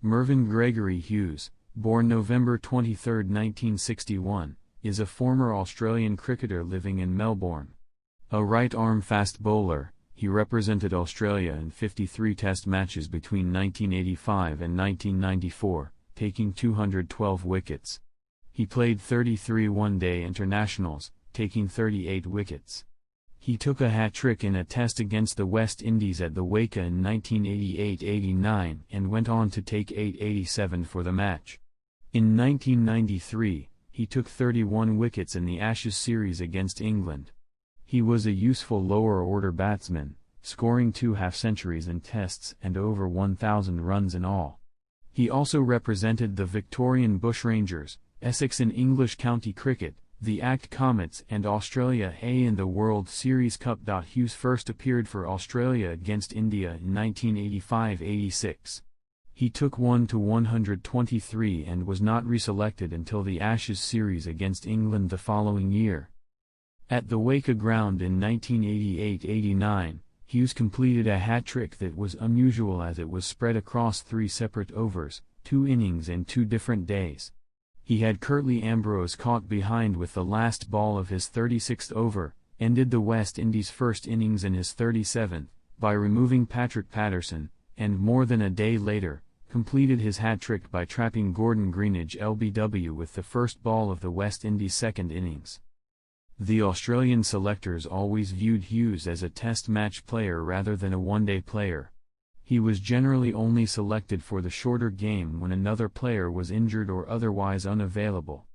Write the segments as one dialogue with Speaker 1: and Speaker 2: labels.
Speaker 1: Mervyn Gregory Hughes, born November 23, 1961, is a former Australian cricketer living in Melbourne. A right-arm fast bowler, he represented Australia in 53 Test matches between 1985 and 1994, taking 212 wickets. He played 33 one-day internationals, taking 38 wickets. He took a hat-trick in a test against the West Indies at the Waika in 1988-89 and went on to take 887 for the match. In 1993, he took 31 wickets in the Ashes series against England. He was a useful lower-order batsman, scoring 2 half-centuries in tests and over 1,000 runs in all. He also represented the Victorian Bushrangers, Essex in English county cricket, the Act Comets and Australia A in the World Series Cup. Hughes first appeared for Australia against India in 1985-86. He took 1-123 and was not reselected until the Ashes series against England the following year. At the Waika ground in 1988-89, Hughes completed a hat-trick that was unusual as it was spread across 3 separate overs, 2 innings and 2 different days. He had Curtly Ambrose caught behind with the last ball of his 36th over, ended the West Indies' first innings in his 37th, by removing Patrick Patterson, and more than a day later, completed his hat-trick by trapping Gordon Greenidge LBW with the first ball of the West Indies' second innings. The Australian selectors always viewed Hughes as a test match player rather than a one-day player. He was generally only selected for the shorter game when another player was injured or otherwise unavailable.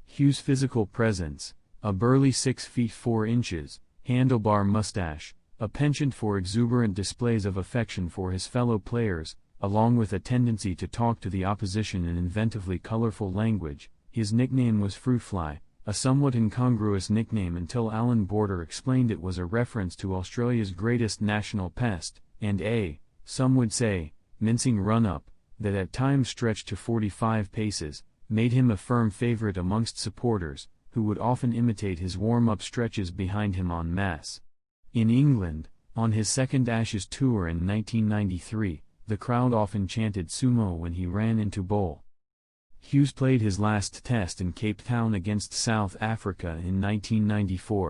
Speaker 1: Hughes' physical presence, a burly 6 feet 4 inches, handlebar mustache, a penchant for exuberant displays of affection for his fellow players, along with a tendency to talk to the opposition in inventively colorful language. His nickname was Fruitfly, a somewhat incongruous nickname until Alan Border explained it was a reference to Australia's greatest national pest, and some would say, mincing run-up, that at times stretched to 45 paces, made him a firm favourite amongst supporters, who would often imitate his warm-up stretches behind him en masse. In England, on his second Ashes tour in 1993, the crowd often chanted sumo when he ran into bowl. Hughes played his last test in Cape Town against South Africa in 1994.